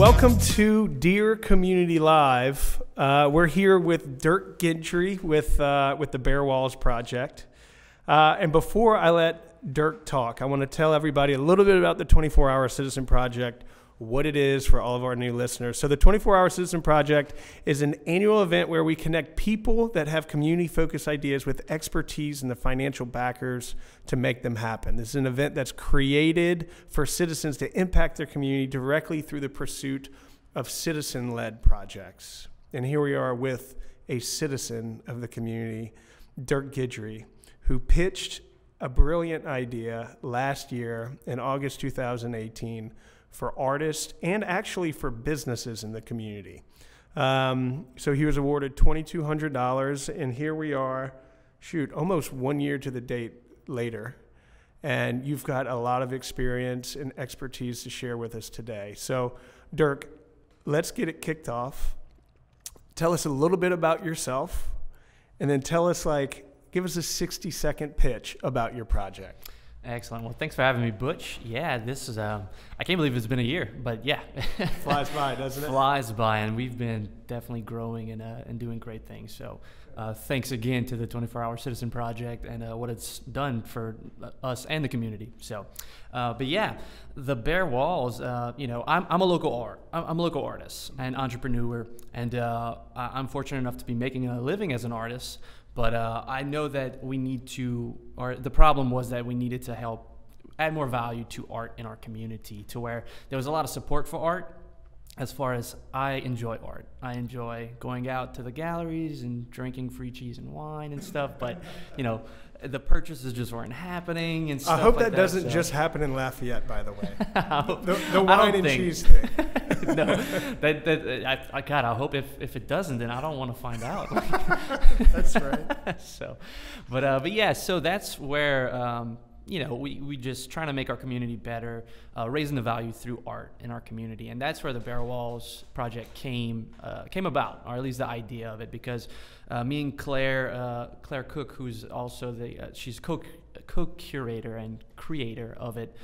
Welcome to Dear Community Live. We're here with Dirk Gidry with the Bare Walls Project. And before I let Dirk talk, I want to tell everybody a little bit about the 24-Hour Citizen Project, what it is for all of our new listeners. So the 24-Hour Citizen Project is an annual event where we connect people that have community-focused ideas with expertise and the financial backers to make them happen. This is an event that's created for citizens to impact their community directly through the pursuit of citizen-led projects. And here we are with a citizen of the community, Dirk Gidry, who pitched a brilliant idea last year in August 2018 for artists and actually for businesses in the community. So he was awarded $2,200, and here we are, almost 1 year to the date later. And you've got a lot of experience and expertise to share with us today. So Dirk, let's get it kicked off. Tell us a little bit about yourself, and then tell us, give us a 60-second pitch about your project. Excellent. Well, thanks for having me, Butch. Yeah, this is, I can't believe it's been a year, but yeah. Flies by, doesn't it? Flies by, and we've been definitely growing and doing great things. So thanks again to the 24-Hour Citizen Project and what it's done for us and the community. So, but yeah, the Bare Walls, I'm a local I'm a local artist and entrepreneur, and I'm fortunate enough to be making a living as an artist. But I know that we need to, or the problem was that we needed to help add more value to art in our community, to where there was a lot of support for art. As far as I enjoy art, I enjoy going out to the galleries and drinking free cheese and wine and stuff. But the purchases just weren't happening and stuff. I hope like that doesn't just happen in Lafayette, by the way. the I wine and cheese thing. No, God, I hope if it doesn't, then I don't want to find out. That's right. So, but yeah, so that's where we just trying to make our community better, raising the value through art in our community, and that's where the Bare Walls Project came about, or at least the idea of it, because me and Claire Cook, who's also she's co-curator and creator of it.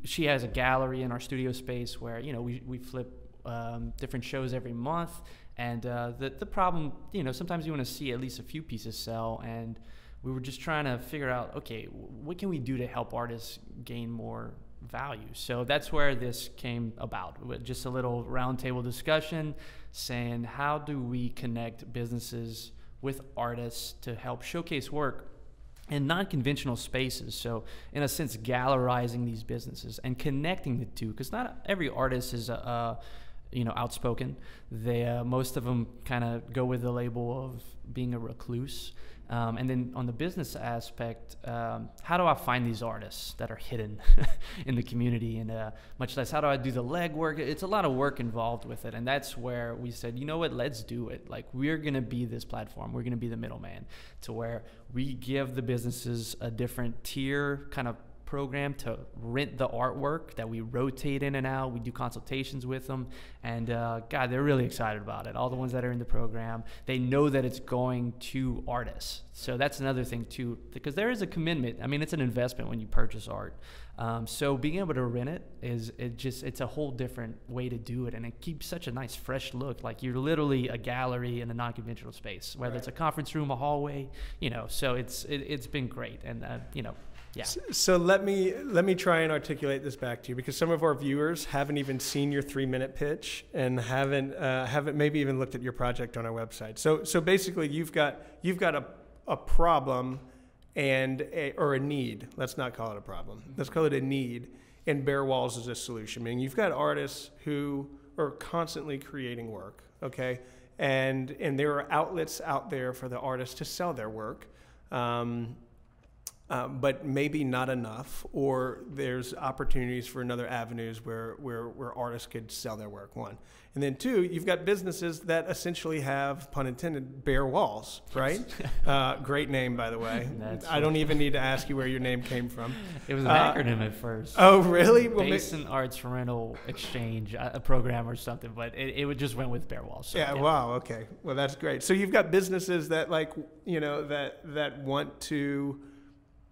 She has a gallery in our studio space where we flip different shows every month, and the problem, sometimes you want to see at least a few pieces sell, and we were just trying to figure out, okay, what can we do to help artists gain more value? So that's where this came about, with just a little roundtable discussion saying, how do we connect businesses with artists to help showcase work in non-conventional spaces? So in a sense, gallerizing these businesses and connecting the two, because not every artist is outspoken. Most of them kind of go with the label of being a recluse. And then on the business aspect, how do I find these artists that are hidden in the community? And much less, how do I do the legwork? It's a lot of work involved with it. And that's where we said, you know what, let's do it. We're going to be this platform. We're going to be the middleman, to where we give the businesses a different tier kind of program to rent the artwork that we rotate in and out. We do consultations with them, and God, they're really excited about it. All the ones that are in the program, they know that it's going to artists. So that's another thing too, because there is a commitment. I mean, it's an investment when you purchase art. So being able to rent it it's a whole different way to do it, and it keeps such a nice fresh look. Like you're literally a gallery in a non-conventional space, whether it's a conference room, a hallway, so it's been great. And yeah. So let me try and articulate this back to you, because some of our viewers haven't even seen your 3-minute pitch and haven't maybe even looked at your project on our website. So basically, you've got a problem or a need. Let's not call it a problem. Let's call it a need. And Bare Walls is a solution. Meaning you've got artists who are constantly creating work. Okay, and there are outlets out there for the artists to sell their work. But maybe not enough, or there's opportunities for another avenues where artists could sell their work, one. And then two, you've got businesses that essentially have, pun intended, bare walls, right? Great name, by the way. I don't even need to ask you where your name came from. It was an acronym at first. Oh, really? Basin Arts Rental Exchange, a program or something, but it just went with bare walls. So, yeah, wow, okay. Well, that's great. So you've got businesses that that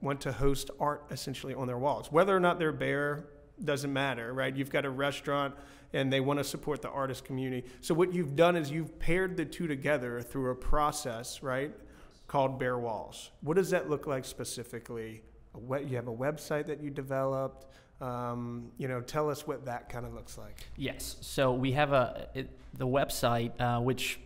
want to host art essentially on their walls, whether or not they're bare. doesn't matter, right? You've got a restaurant and they want to support the artist community. So what you've done is you've paired the two together through a process, right, called Bare Walls. What does that look like specifically? You have a website that you developed. Tell us what that kind of looks like. Yes. So we have the website, which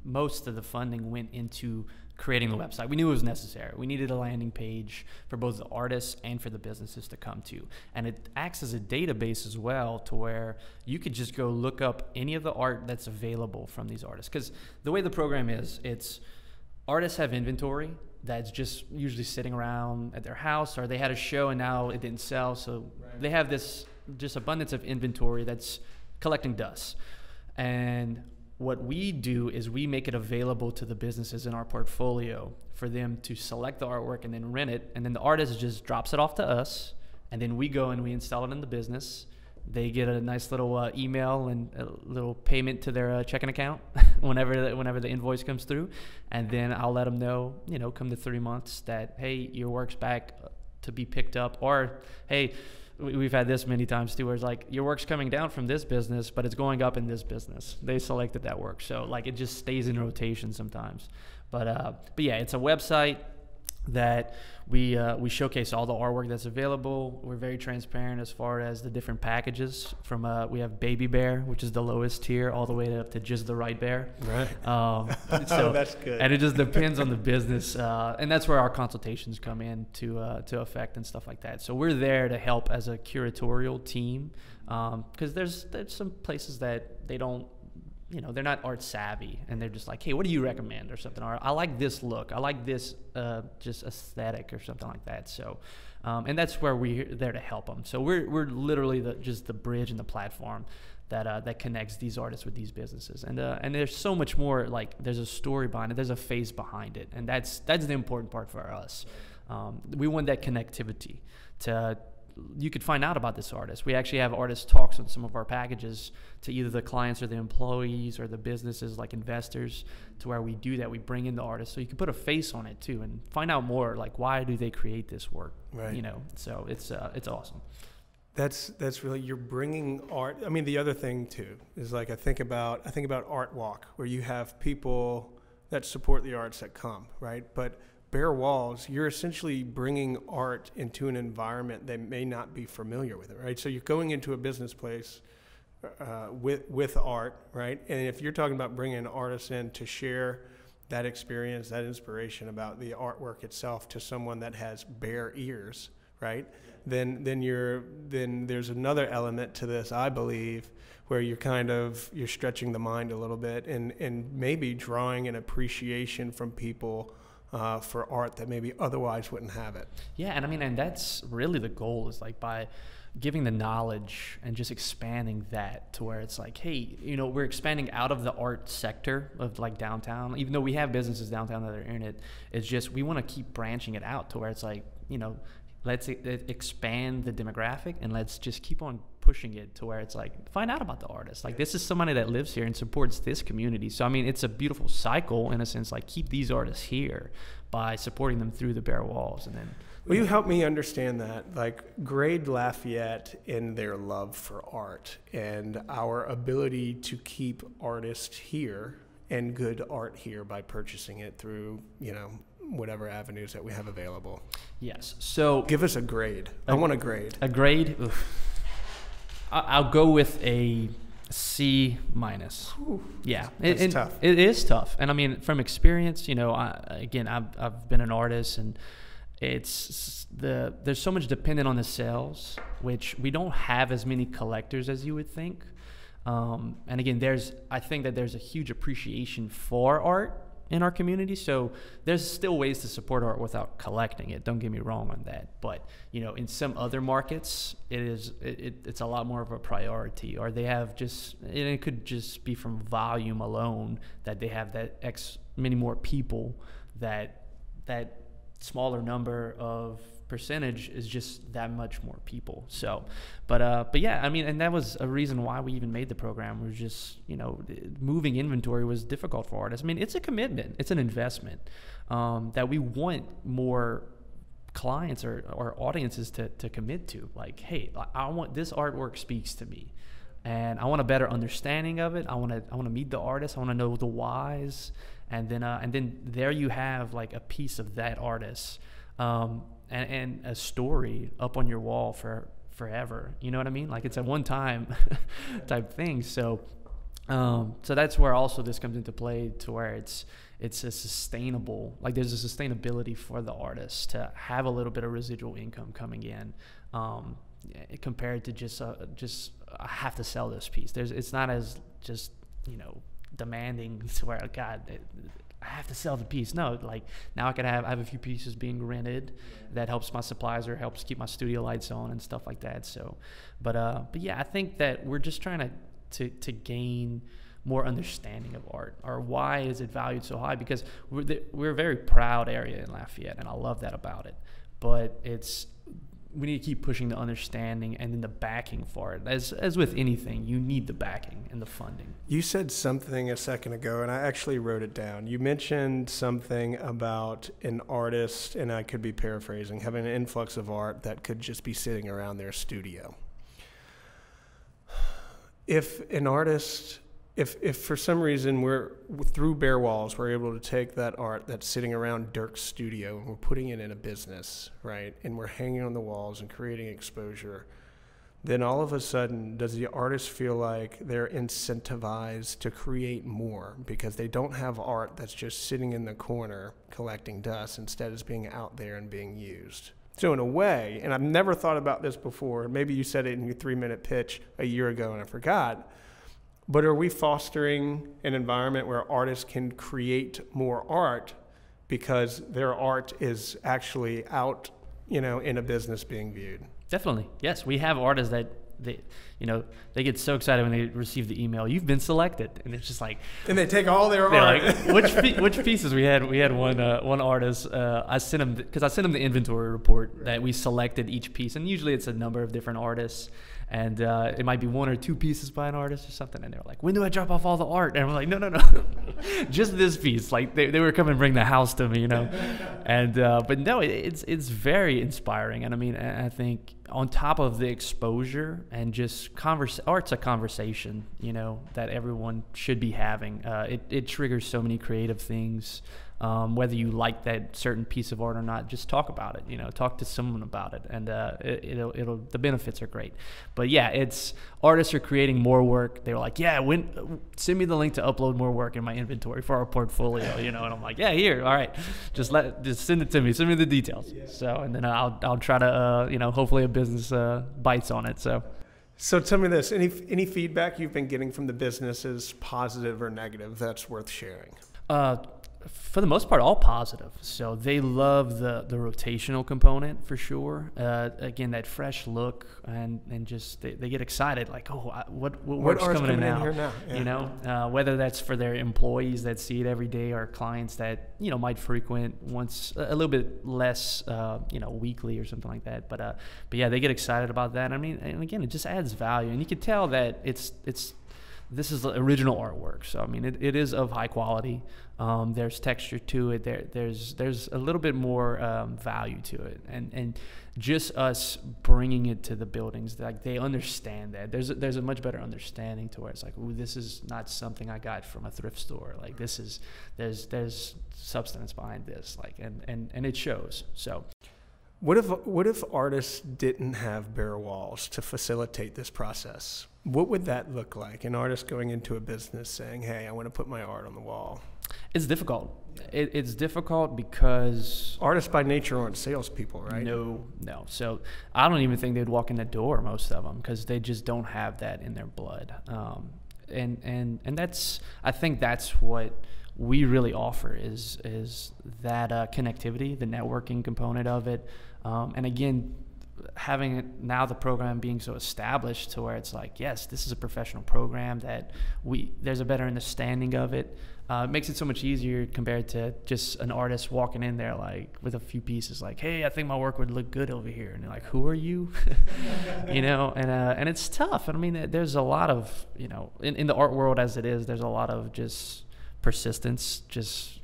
most of the funding went into creating the website. We knew it was necessary. We needed a landing page for both the artists and for the businesses to come to. And it acts as a database as well, to where you could just go look up any of the art that's available from these artists. Because the way the program is, it's artists have inventory that's just usually sitting around at their house, or they had a show and now it didn't sell. So they have this just abundance of inventory that's collecting dust. And what we do is we make it available to the businesses in our portfolio for them to select the artwork and then rent it. And then the artist just drops it off to us. And then we go and we install it in the business. They get a nice little email and a little payment to their checking account whenever the invoice comes through. And then I'll let them know, come to 3 months, that, hey, your work's back to be picked up. Or, hey, we've had this many times too, where it's like, your work's coming down from this business, but it's going up in this business. They selected that work. So like, it just stays in rotation sometimes. But yeah, it's a website that we showcase all the artwork that's available. We're very transparent as far as the different packages. From we have Baby Bear, which is the lowest tier, all the way up to just the right bear. Right. So that's good. And it just depends on the business, and that's where our consultations come in to effect and stuff like that. So we're there to help as a curatorial team, because there's some places that they don't. They're not art savvy, and they're just like, hey, what do you recommend or something? Or I like this look. I like this just aesthetic or something like that. So, and that's where we're there to help them. So we're literally just the bridge and the platform that connects these artists with these businesses. And there's so much more. Like, there's a story behind it. There's a face behind it, and that's the important part for us. We want that connectivity to. You could find out about this artist. We actually have artist talks on some of our packages to either the clients or the employees or the businesses, like investors, to where we do that. We bring in the artist so you can put a face on it too and find out more, like, why do they create this work? Right. So it's awesome. That's really, you're bringing art. I mean, the other thing too is, like, I think about Art Walk, where you have people that support the arts that come, right? But Bare Walls, you're essentially bringing art into an environment they may not be familiar with it, right? So you're going into a business place with art, right? And if you're talking about bringing artists in to share that experience, that inspiration about the artwork itself to someone that has bare ears, right? Then there's another element to this, I believe, where you're stretching the mind a little bit and maybe drawing an appreciation from people for art that maybe otherwise wouldn't have it. Yeah, and that's really the goal, is like, by giving the knowledge and just expanding that to where it's like, hey, we're expanding out of the art sector of, like, downtown. Even though we have businesses downtown that are in it, it's just we want to keep branching it out to where it's like, let's expand the demographic, and let's just keep on pushing it to where it's like, find out about the artist. Like, this is somebody that lives here and supports this community. So, it's a beautiful cycle in a sense, like, keep these artists here by supporting them through the Bare Walls. And then, will you help me understand that? Like, grade Lafayette in their love for art and our ability to keep artists here and good art here by purchasing it through, whatever avenues that we have available. Yes. So give us a grade. I want a grade. A grade? Oof. I'll go with a C-. Yeah. It's tough. It is tough. And from experience, I've been an artist, and there's so much dependent on the sales, which we don't have as many collectors as you would think. And again, I think that there's a huge appreciation for art in our community. So there's still ways to support art without collecting it. Don't get me wrong on that. But, in some other markets, it's a lot more of a priority, or they have it could just be from volume alone that they have that X many more people that smaller number of percentage is just that much more people. So, but yeah, and that was a reason why we even made the program. Was just, moving inventory was difficult for artists. It's a commitment, it's an investment, that we want more clients or audiences to commit to. Like, hey, I want this artwork speaks to me, and I want a better understanding of it. I want to meet the artist. I want to know the whys, and then there you have like a piece of that artist, and a story up on your wall for forever. You know what I mean? Like, it's a one-time type thing. So that's where also this comes into play, to where it's a sustainable, like there's a sustainability for the artist to have a little bit of residual income coming in, compared to just I have to sell this piece. It's not as just, demanding to where, God, I have to sell the piece. No, like now I have a few pieces being rented that helps my supplies or helps keep my studio lights on and stuff like that. So, but yeah, I think that we're just trying to gain more understanding of art, or why is it valued so high? Because we're a very proud area in Lafayette, and I love that about it. But we need to keep pushing the understanding and then the backing for it. As with anything, you need the backing and the funding. You said something a second ago, and I actually wrote it down. You mentioned something about an artist, and I could be paraphrasing, having an influx of art that could just be sitting around their studio. If an artist, if for some reason through Bare Walls, we're able to take that art that's sitting around Dirk's studio and we're putting it in a business, right? And we're hanging on the walls and creating exposure, then all of a sudden, does the artist feel like they're incentivized to create more because they don't have art that's just sitting in the corner collecting dust, instead it's being out there and being used? So in a way, and I've never thought about this before, maybe you said it in your 3-minute pitch a year ago and I forgot, but are we fostering an environment where artists can create more art because their art is actually out, in a business being viewed? Definitely. Yes, we have artists that they get so excited when they receive the email, "You've been selected," and it's just like, and they take all their art. Like, which pieces we had one artist. I sent him the inventory report that we selected each piece, and usually it's a number of different artists, and it might be 1 or 2 pieces by an artist or something, and they're like, "When do I drop off all the art?" And we're like, no, just this piece. Like they were coming to bring the house to me, and but no, it's very inspiring, and I mean, I think on top of the exposure and just art's a conversation, that everyone should be having. It triggers so many creative things. Whether you like that certain piece of art or not, just talk about it. Talk to someone about it, and the benefits are great. But yeah, artists are creating more work. They were like, yeah, send me the link to upload more work in my inventory for our portfolio, and I'm like, yeah, here, all right, just send it to me, send me the details. Yeah. So, and then I'll try to hopefully a business bites on it. So tell me this: any feedback you've been getting from the businesses, positive or negative, that's worth sharing? For the most part, all positive. So they love the rotational component for sure. Again, that fresh look, and just they get excited, like, oh, what work's coming in now? Here now? Yeah. Whether that's for their employees that see it every day, or clients that might frequent once a little bit less, weekly or something like that. But yeah, they get excited about that. I mean, and again, it just adds value, and you can tell that this is the original artwork. So I mean, it is of high quality. There's texture to it. There's a little bit more value to it, and just us bringing it to the buildings, like they understand that. There's a much better understanding to where it's like, ooh, this is not something I got from a thrift store. Like there's substance behind this. Like and it shows. So. What if artists didn't have bare walls to facilitate this process? What would that look like? An artist going into a business saying, hey, I want to put my art on the wall. It's difficult. It's difficult because artists by nature aren't salespeople, right? No. So I don't even think they'd walk in the door, most of them, because they just don't have that in their blood. And I think that's what we really offer is that connectivity, the networking component of it. And again, having it now, the program being so established to where it's like, yes, this is a professional program that there's a better understanding of it. It makes it so much easier compared to just an artist walking in there like with a few pieces like, hey, I think my work would look good over here. And they're like, who are you? And it's tough. I mean, there's a lot of, in the art world as it is, there's a lot of just persistence. Just,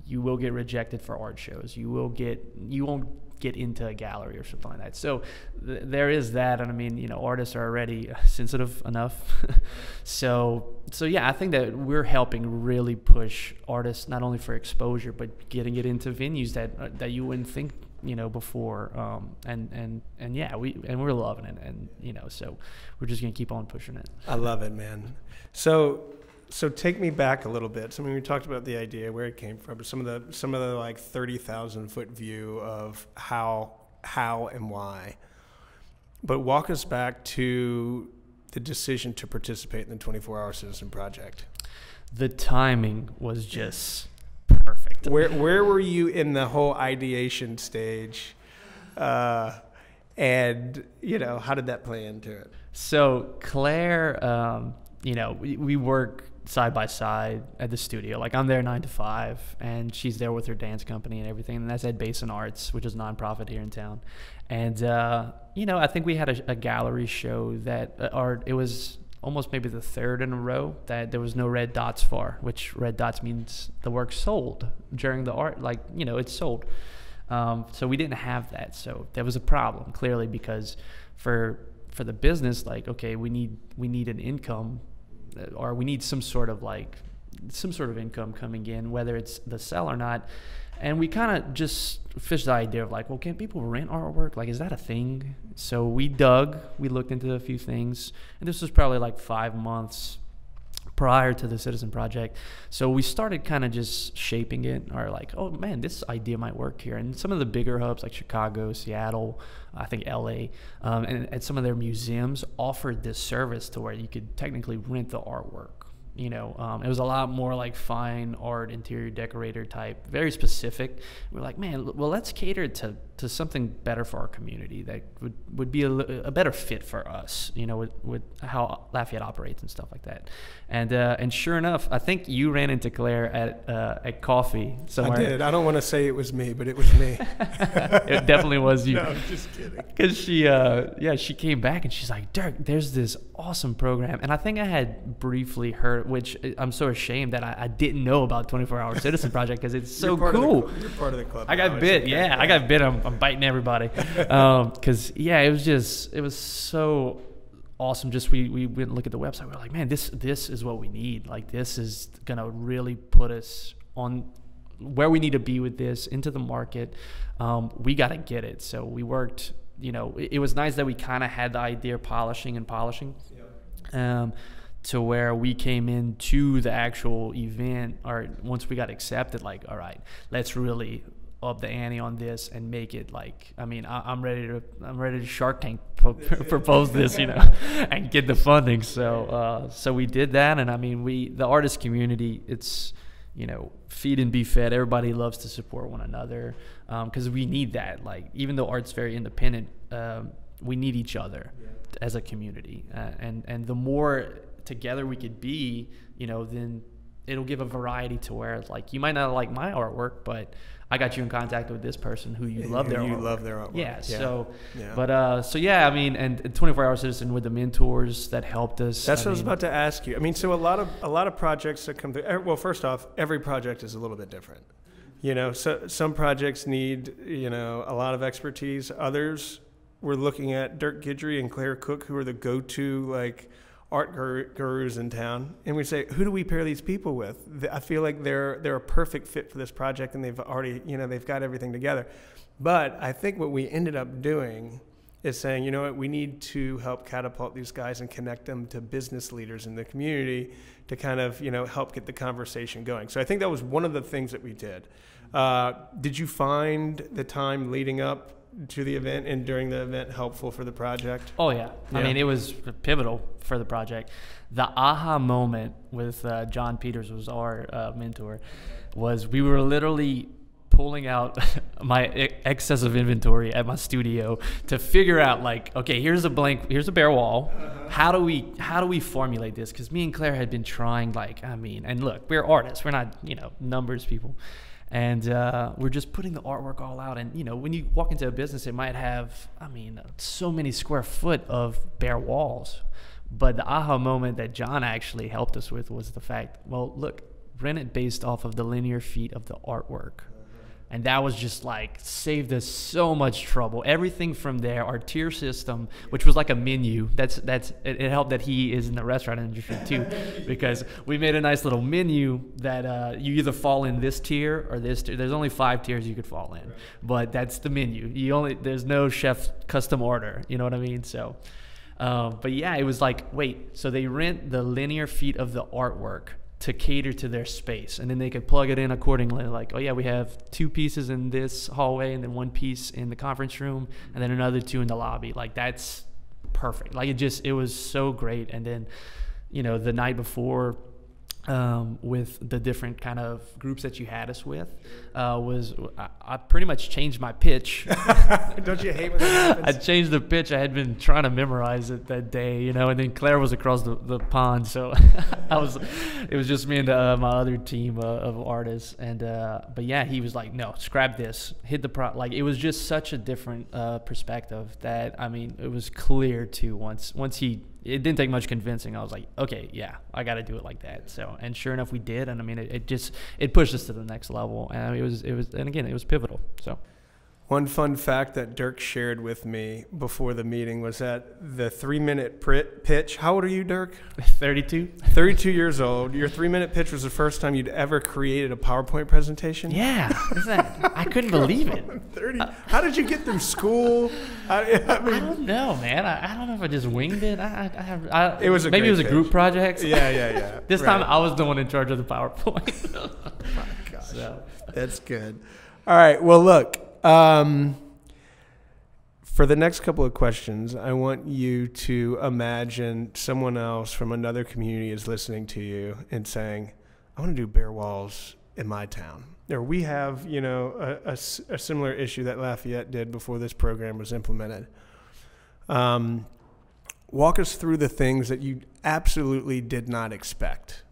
you will get rejected for art shows. You won't get into a gallery or something like that. So there is that. And I mean, artists are already sensitive enough. so yeah, I think that we're helping really push artists, not only for exposure, but getting it into venues that you wouldn't think, before. And yeah, we're loving it. And, so we're just going to keep on pushing it. I love it, man. So take me back a little bit. So we talked about the idea, where it came from, but some of the like 30,000 foot view of how and why. But walk us back to the decision to participate in the 24-Hour Citizen Project. The timing was just perfect. Where were you in the whole ideation stage? And how did that play into it? So Claire, we work side by side at the studio. Like, I'm there 9 to 5, and she's there with her dance company and everything. And that's at Basin Arts, which is a nonprofit here in town. And I think we had a gallery show that it was almost maybe the third in a row that there was no red dots for, which red dots means the work sold during the art. Like, it's sold. So we didn't have that. So there was a problem, clearly, because for the business, like, okay, we need an income, or we need some sort of income coming in, whether it's the sell or not. And we kind of just fished the idea of like, well, can people rent artwork? Like, is that a thing? So we looked into a few things, and this was probably like 5 months prior to the Citizen Project. So we started kind of just shaping it, or like, oh man, this idea might work here. And some of the bigger hubs like Chicago, Seattle, I think LA, and at some of their museums offered this service to where you could technically rent the artwork. It was a lot more like fine art, interior decorator type, very specific. We're like, man, well, let's cater to something better for our community that would be a better fit for us, with how Lafayette operates and stuff like that. And sure enough, I think you ran into Claire at coffee somewhere. I did. I don't want to say it was me, but it was me. It definitely was you. No, I'm just kidding. Because she came back and she's like, Dirk, there's this awesome program. And I think I had briefly heard, which I'm so ashamed that I didn't know about 24-Hour Citizen Project, because it's so cool. You're part of the club. I got bit. Okay. Yeah, I got bit. I'm biting everybody. Because it was so awesome. Just we went and look at the website. We're like, man, this is what we need. Like, this is gonna really put us on where we need to be with this, into the market. We got to get it. So we worked. It was nice that we kind of had the idea polishing. Yeah. To where we came into the actual event, or once we got accepted, like, all right, let's really up the ante on this and make it like, I mean, I'm ready to Shark Tank propose this, and get the funding. So we did that. And I mean, the artist community, it's, feed and be fed. Everybody loves to support one another, because we need that. Like, even though art's very independent, we need each other as a community. And the more together we could be, then it'll give a variety to where it's like, you might not like my artwork, but I got you in contact with this person who you love their artwork. You love their artwork. Yeah. So yeah, I mean, and 24-Hour Citizen with the mentors that helped us. That's what I was about to ask you. I mean, so a lot of projects that come through. Well, first off, every project is a little bit different. So some projects need a lot of expertise. Others, we're looking at Dirk Guidry and Claire Cook, who are the go-to like art gurus in town, and we say, who do we pair these people with? I feel like they're a perfect fit for this project, and they've already, they've got everything together. But I think what we ended up doing is saying, what, we need to help catapult these guys and connect them to business leaders in the community to kind of, help get the conversation going. So I think that was one of the things that we did. Did you find the time leading up to the event and during the event helpful for the project? Oh yeah. I mean, it was pivotal for the project. The aha moment with John Peters, was our mentor, was we were literally pulling out my excess of inventory at my studio to figure out, like, okay, here's a bare wall. How do we formulate this? Because me and Claire had been trying, like, I mean, and look, we're artists, we're not numbers people. And we're just putting the artwork all out. And, when you walk into a business, it might have, so many square foot of bare walls. But the aha moment that John actually helped us with was the fact, well, look, rent it based off of the linear feet of the artwork. And that was just like saved us so much trouble. Everything from there, our tier system, which was like a menu. It helped that he is in the restaurant industry too, because we made a nice little menu that you either fall in this tier or this tier. There's only 5 tiers you could fall in, but that's the menu. There's no chef custom order. You know what I mean? So, but yeah, it was like, wait, so they rent the linear feet of the artwork to cater to their space, and then they could plug it in accordingly. Like, oh yeah, we have 2 pieces in this hallway and then 1 piece in the conference room and then another 2 in the lobby. Like, that's perfect. Like, it was so great. And then, the night before, with the different kind of groups that you had us with, I pretty much changed my pitch. Don't you hate when that happens? I changed the pitch. I had been trying to memorize it that day, and then Claire was across the pond, so it was just me and my other team of artists, and but yeah, he was like, no, scrap this, hit the like, it was just such a different perspective that, I mean, it was clear too once it didn't take much convincing. I was like, okay, yeah, I got to do it like that. So, and sure enough, we did. And I mean, it pushed us to the next level. And I mean, and again, it was pivotal. So, one fun fact that Dirk shared with me before the meeting was that the 3-minute pitch. How old are you, Dirk? 32. 32 years old. Your 3-minute pitch was the first time you'd ever created a PowerPoint presentation? Yeah. I couldn't believe it. 30. How did you get through school? I mean, I don't know, man. I don't know if I just winged it. It was maybe it was a group project. Yeah. This time I was the one in charge of the PowerPoint. Oh my gosh. So. That's good. All right. Well, look. For the next couple of questions, I want you to imagine someone else from another community is listening to you and saying, I want to do bare walls in my town. Or we have, a similar issue that Lafayette did before this program was implemented. Walk us through the things that you absolutely did not expect.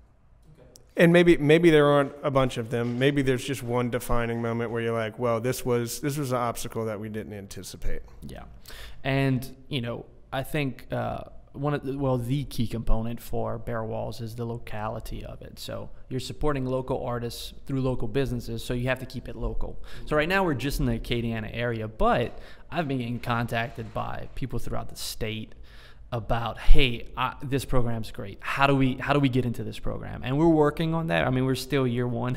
And maybe there aren't a bunch of them. Maybe there's just one defining moment where you're like, well, this was an obstacle that we didn't anticipate. Yeah. And, I think the key component for bare walls is the locality of it. So you're supporting local artists through local businesses, so you have to keep it local. So right now we're just in the Acadiana area, but I've been getting contacted by people throughout the state about, hey, this program's great. How do we get into this program? And we're working on that. I mean, we're still year 1,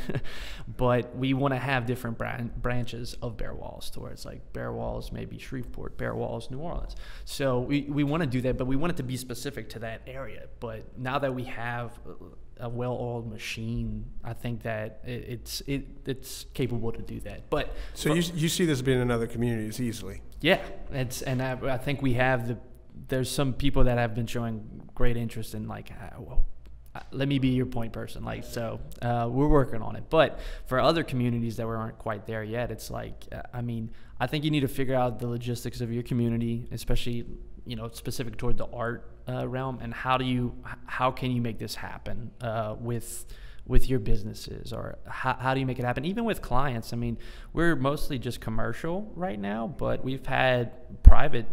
but we want to have different branches of bare walls, to where it's like bare walls, maybe Shreveport, bare walls, New Orleans. So we want to do that, but we want it to be specific to that area. But now that we have a well-oiled machine, I think that it's capable to do that. But so you see this being in other communities easily? Yeah, I think we have there's some people that have been showing great interest in, like, let me be your point person. Like, so we're working on it. But for other communities that aren't quite there yet, it's like, I mean, I think you need to figure out the logistics of your community, especially, specific toward the art realm, and how can you make this happen with your businesses, or how do you make it happen? Even with clients, I mean, we're mostly just commercial right now, but we've had private,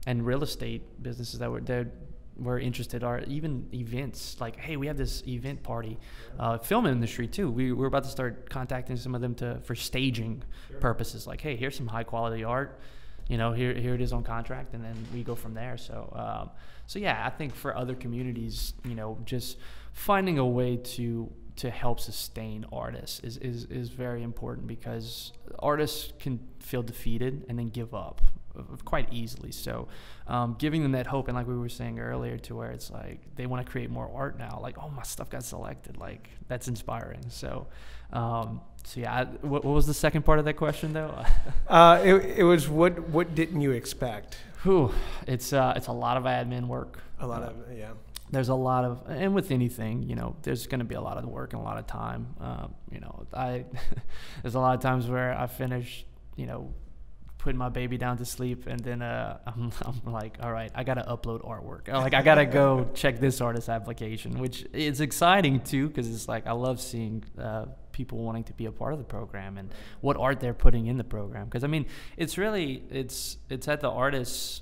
and real estate businesses that were interested, or even events. Like, hey, we have this event party, film industry too. We're about to start contacting some of them for staging purposes. Like, hey, here's some high quality art. Here it is on contract, and then we go from there. So yeah, I think for other communities, just finding a way to help sustain artists is very important, because artists can feel defeated and then give up quite easily. So giving them that hope, and like we were saying earlier, to where it's like they want to create more art now, like, oh, my stuff got selected, like, that's inspiring. So yeah, what was the second part of that question though? It was what didn't you expect? It's a lot of admin work. Yeah. There's a lot of, and with anything, there's going to be a lot of work and a lot of time. There's a lot of times where I finish, putting my baby down to sleep, and then I'm like, all right, I gotta upload artwork. Like, I gotta go check this artist application, which is exciting too, because it's like, I love seeing people wanting to be a part of the program and what art they're putting in the program. Because I mean, it's really it's at the artists,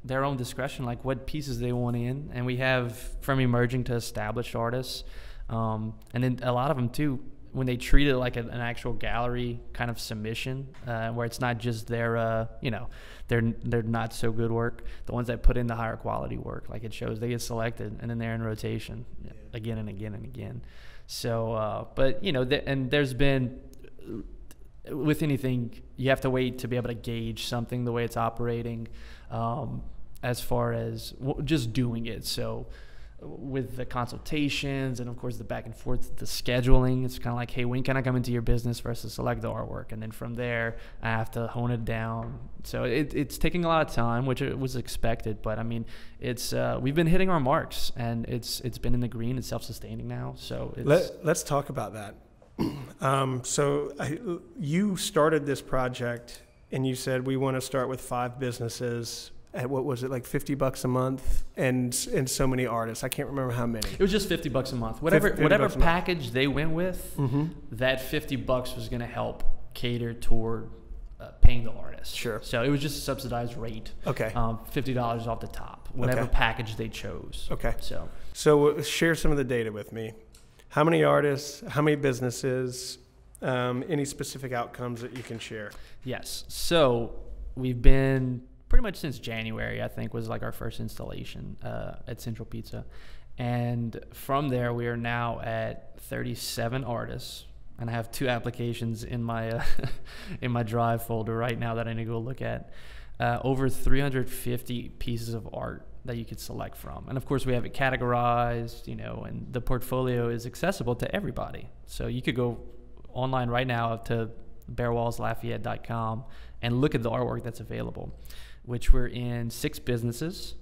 their own discretion, like what pieces they want in. And we have from emerging to established artists. And then a lot of them too, when they treat it like an actual gallery kind of submission, where it's not just their, their not so good work, the ones that put in the higher quality work, like it shows, they get selected and then they're in rotation again and again and again. So, but and there's been, with anything, you have to wait to be able to gauge something, the way it's operating, as far as just doing it. So with the consultations and of course the back and forth, the scheduling, it's kind of like, hey, when can I come into your business versus select the artwork? And then from there, I have to hone it down. So it's taking a lot of time, which it was expected, but I mean, it's we've been hitting our marks, and it's been in the green. It's self-sustaining now. So let's talk about that. You started this project and you said, we want to start with 5 businesses at, what was it, like $50 a month and so many artists. I can't remember how many. It was just $50 a month. Whatever package they went with, that $50 was going to help cater toward paying the artist. Sure. So it was just a subsidized rate. Okay. $50 off the top, whatever package they chose. Okay. So share some of the data with me. How many artists, how many businesses, any specific outcomes that you can share? Yes. So we've been pretty much since January, I think, was like our first installation at Central Pizza. And from there, we are now at 37 artists. And I have 2 applications in my in my Drive folder right now that I need to go look at. Over 350 pieces of art that you could select from. And of course we have it categorized, and the portfolio is accessible to everybody. So you could go online right now to bearwallslafayette.com and look at the artwork that's available, which we're in 6 businesses,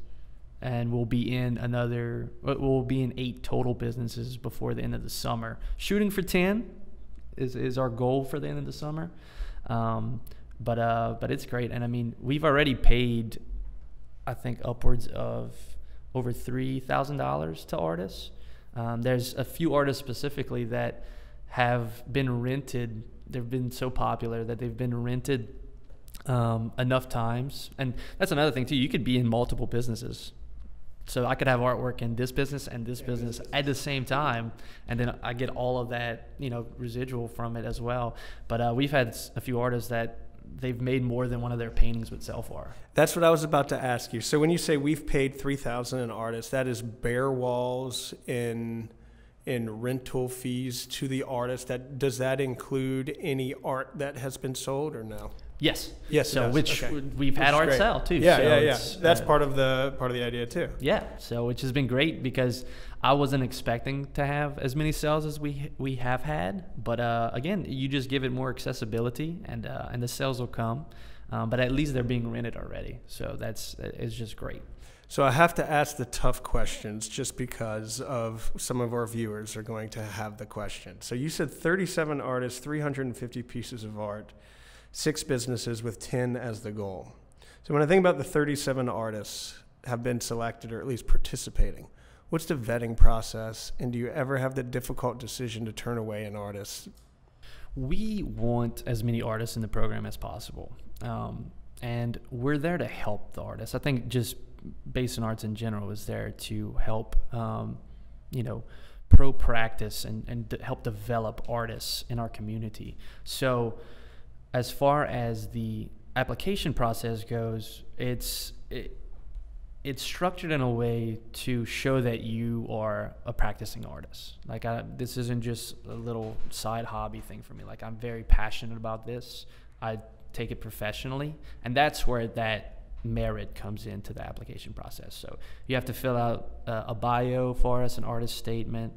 and we'll be in 8 total businesses before the end of the summer. Shooting for 10 is our goal for the end of the summer. But it's great. And I mean, we've already paid, I think, upwards of over $3,000 to artists. There's a few artists specifically that have been rented. They've been so popular that they've been rented enough times. And that's another thing too. You could be in multiple businesses. So I could have artwork in this business and this business at the same time, and then I get all of that, residual from it as well. But we've had a few artists that they've made more than one of their paintings would sell for. That's what I was about to ask you. So when you say we've paid $3,000 an artist, that is bare walls in rental fees to the artist. Does that include any art that has been sold or no? Yes. Yes. So we've had art sell too. Yeah. That's part of the idea too. Yeah. So which has been great because I wasn't expecting to have as many sales as we have had, but again, you just give it more accessibility, and the sales will come. But at least they're being rented already, so it's just great. So I have to ask the tough questions just because of some of our viewers are going to have the question. So you said 37 artists, 350 pieces of art, 6 businesses with 10 as the goal. So when I think about the 37 artists have been selected or at least participating, what's the vetting process, and do you ever have the difficult decision to turn away an artist? We want as many artists in the program as possible, and we're there to help the artists. I think just Basin Arts in general is there to help, pro practice and help develop artists in our community. So as far as the application process goes, it's structured in a way to show that you are a practicing artist. Like this isn't just a little side hobby thing for me. Like I'm very passionate about this. I take it professionally, and that's where that merit comes into the application process. So you have to fill out a bio for us, an artist statement,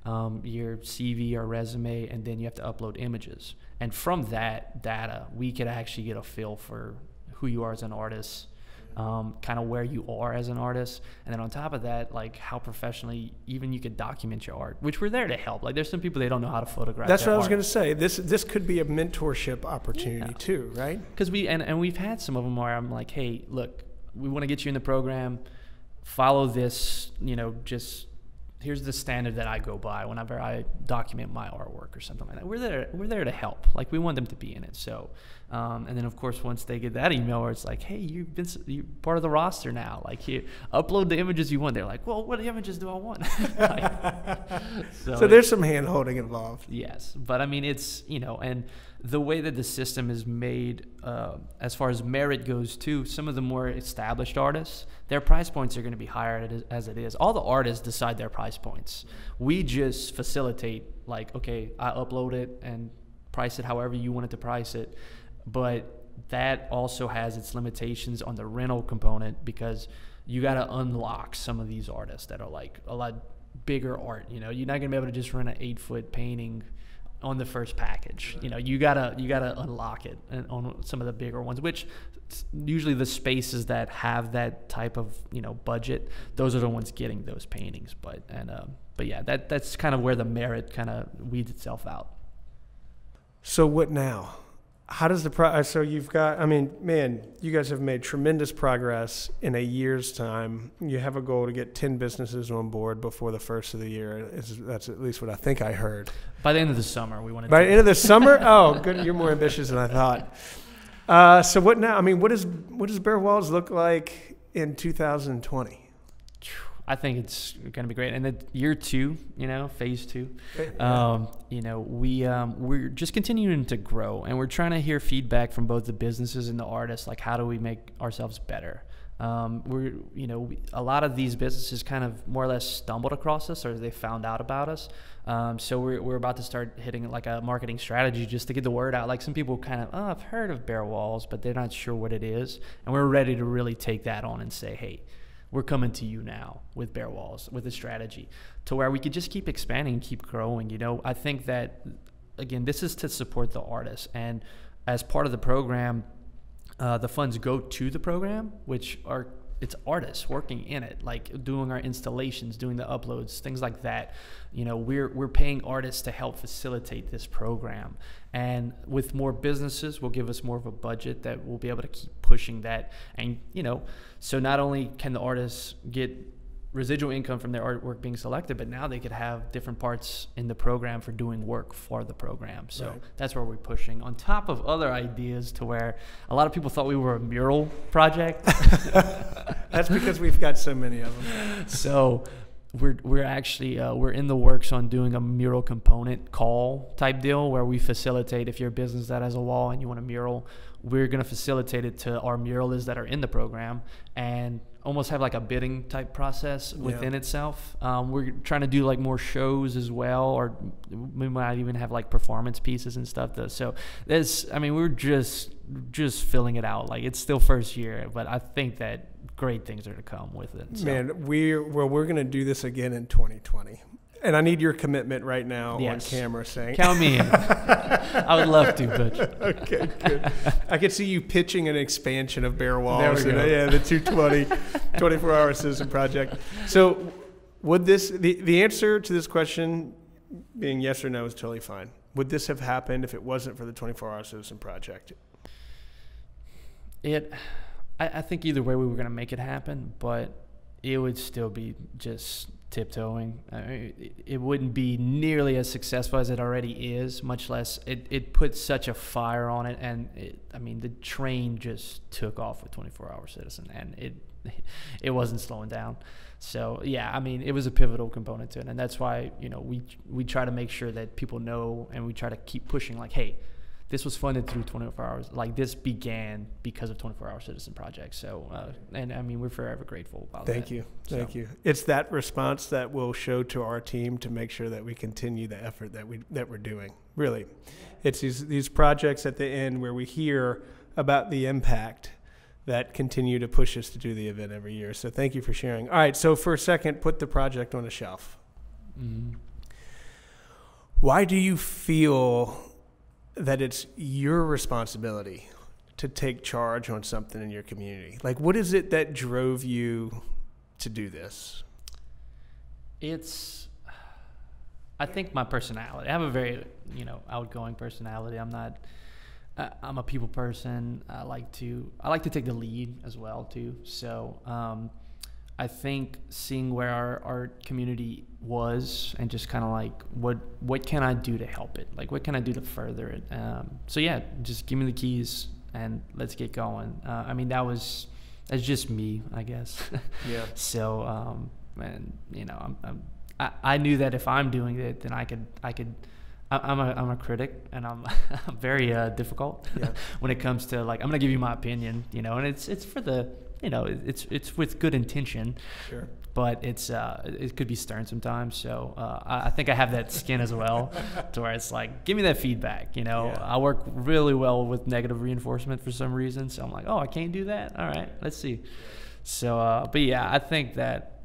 your CV or resume, and then you have to upload images. And from that data, we could actually get a feel for who you are as an artist, kind of where you are as an artist, and then on top of that, like how professionally even you could document your art, which we're there to help. Like there's some people, they don't know how to photograph. That's what I was going to say. This could be a mentorship opportunity too, right? Because we've had some of them where I'm like, hey, look, we want to get you in the program. Follow this, just here's the standard that I go by whenever I document my artwork or something like that. We're there to help. Like, we want them to be in it. So, and then of course, once they get that email where it's like, hey, you're part of the roster now. Like, here, upload the images you want. They're like, well, what images do I want? So there's some hand holding involved. Yes, but I mean, it's, and the way that the system is made, as far as merit goes too, some of the more established artists, their price points are going to be higher as it is. All the artists decide their price points. We just facilitate, like, okay, I upload it and price it however you want it to price it. But that also has its limitations on the rental component, because you got to unlock some of these artists that are like a lot bigger art. You're not going to be able to just rent an 8-foot painting on the first package. You gotta unlock it on some of the bigger ones, which usually the spaces that have that type of budget, those are the ones getting those paintings. But yeah, that's kind of where the merit kind of weeds itself out. So what now? How does so you've got, I mean, man, you guys have made tremendous progress in a year's time. You have a goal to get 10 businesses on board before the first of the year. That's at least what I think I heard. By the end of the summer, we want to. By the end of the summer? Oh, good. You're more ambitious than I thought. So what now? I mean, what does Bare Walls look like in 2020? I think it's going to be great. And then year 2, phase 2, we're just continuing to grow, and we're trying to hear feedback from both the businesses and the artists. Like, how do we make ourselves better? A lot of these businesses kind of more or less stumbled across us, or they found out about us. So we're about to start hitting like a marketing strategy just to get the word out. Like, some people kind of, I've heard of Bare Walls, but they're not sure what it is. And we're ready to really take that on and say, hey, we're coming to you now with Bare Walls, with a strategy to where we could just keep expanding and keep growing. I think that, again, this is to support the artists. And as part of the program, the funds go to the program, which are, it's artists working in it, like doing our installations, doing the uploads, things like that. We're paying artists to help facilitate this program. And with more businesses, will give us more of a budget that we'll be able to keep pushing that. And, so not only can the artists get residual income from their artwork being selected, but now they could have different parts in the program for doing work for the program. So right. That's where we're pushing, on top of other ideas, to where a lot of people thought we were a mural project. That's because we've got so many of them. So we're actually we're in the works on doing a mural component call type deal, where we facilitate, if you're a business that has a wall and you want a mural, we're going to facilitate it to our muralists that are in the program, and almost have like a bidding type process within itself. We're trying to do like more shows as well, or we might even have like performance pieces and stuff. So we're just filling it out. Like, it's still first year, but I think that great things are to come with it. So. Man, we're going to do this again in 2020. And I need your commitment right now on camera saying... Count me in. I would love to, Butch. Okay, good. I could see you pitching an expansion of Bare Walls. There we go. Yeah, the 220, 24-hour citizen project. So would this... The answer to this question being yes or no is totally fine. Would this have happened if it wasn't for the 24-hour citizen project? I think either way we were going to make it happen, but it would still be just... tiptoeing. It wouldn't be nearly as successful as it already is, much less it put such a fire on it. And the train just took off with 24-hour citizen, and it wasn't slowing down. So yeah, it was a pivotal component to it, and that's why we try to make sure that people know, and we try to keep pushing, like, hey, this was funded through 24 hours. Like, this began because of 24-hour citizen project. So, we're forever grateful about that. Thank you. It's that response that we'll show to our team to make sure that we continue the effort that we're doing. Really, it's these projects at the end where we hear about the impact that continue to push us to do the event every year. So thank you for sharing. All right, so for a second, put the project on a shelf. Mm-hmm. Why do you feel that it's your responsibility to take charge on something in your community? Like, what is it that drove you to do this? I think my personality. I have a very, outgoing personality. I'm a people person. I like to take the lead as well too. So, I think seeing where our community was and just kind of like what can I do to help it? Like what can I do to further it? So yeah, just give me the keys and let's get going. I mean, that's just me, I guess. Yeah. So and you know, I knew that if I'm doing it, then I could. I'm a critic, and I'm very difficult when it comes to like I'm gonna give you my opinion, you know, and it's for the. You know, it's with good intention, sure, but it could be stern sometimes. So I think I have that skin as well, to where it's like, give me that feedback. You know, I work really well with negative reinforcement for some reason. So I'm like, oh, I can't do that. All right, let's see. So, but yeah, I think that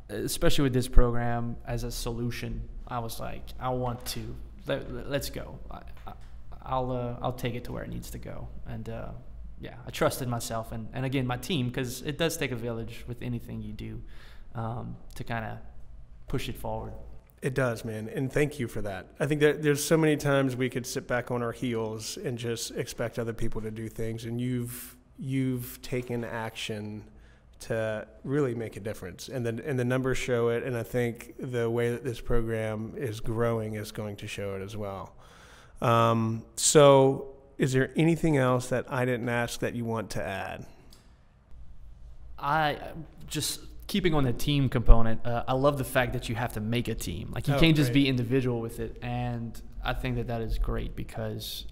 especially with this program as a solution, I was like, I want to let's go. I'll take it to where it needs to go, and. Yeah, I trusted myself and again, my team, because it does take a village with anything you do to kind of push it forward. It does, man, and thank you for that. I think that there's so many times we could sit back on our heels and just expect other people to do things, and you've taken action to really make a difference, and the numbers show it, and I think the way that this program is growing is going to show it as well. So is there anything else that I didn't ask that you want to add? I just keeping on the team component. I love the fact that you have to make a team. Like you can't just be individual with it, and I think that is great because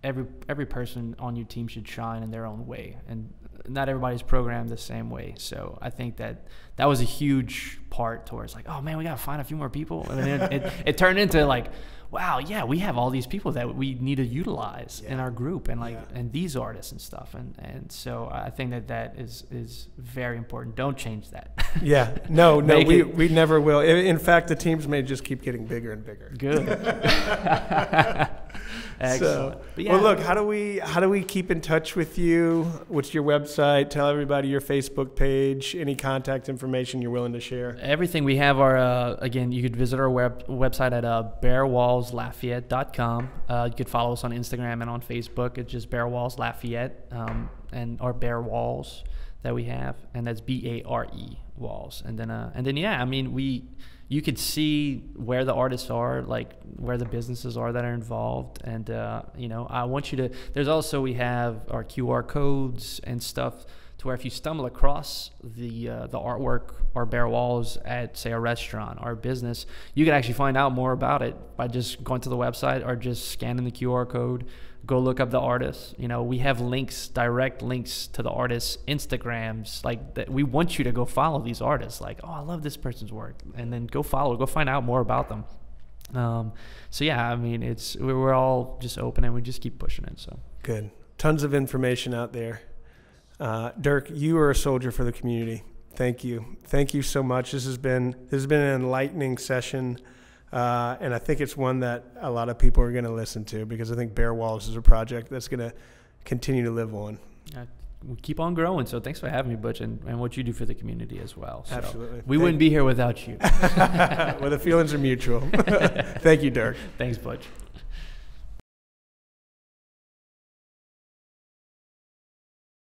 every person on your team should shine in their own way, and not everybody's programmed the same way. So I think that was a huge part towards like, oh man, we gotta find a few more people, and then it turned into like, wow, yeah, we have all these people that we need to utilize in our group, and like and these artists and stuff, and so I think that is very important. Don't change that. Yeah, no, we never will. In fact, the teams may just keep getting bigger and bigger. Good. Excellent. So, well, look, how do we keep in touch with you? What's your website? Tell everybody your Facebook page. Any contact information you're willing to share. Everything we have are again. You could visit our website at bearwallslafayette.com. You could follow us on Instagram and on Facebook. It's just Bear Walls Lafayette and our Bear Walls that we have, and that's BARE Walls. And then yeah, I mean you could see where the artists are, like where the businesses are that are involved. And, you know, I want you to, we have our QR codes and stuff to where if you stumble across the artwork or bare walls at, say, a restaurant or a business, you can actually find out more about it by just going to the website or just scanning the QR code. Go look up the artists. You know, we have direct links to the artists' Instagrams. Like that, we want you to go follow these artists. Like, oh, I love this person's work, and then go find out more about them. So yeah, I mean, we're all just open and we just keep pushing it. So good, tons of information out there. Dirk, you are a soldier for the community. Thank you so much. This has been an enlightening session. And I think it's one that a lot of people are going to listen to, because I think Bear Walls is a project that's going to continue to live on. We keep on growing. So thanks for having me, Butch, and what you do for the community as well. So absolutely. We wouldn't be here without you. Well, the feelings are mutual. Thank you, Dirk. Thanks, Butch.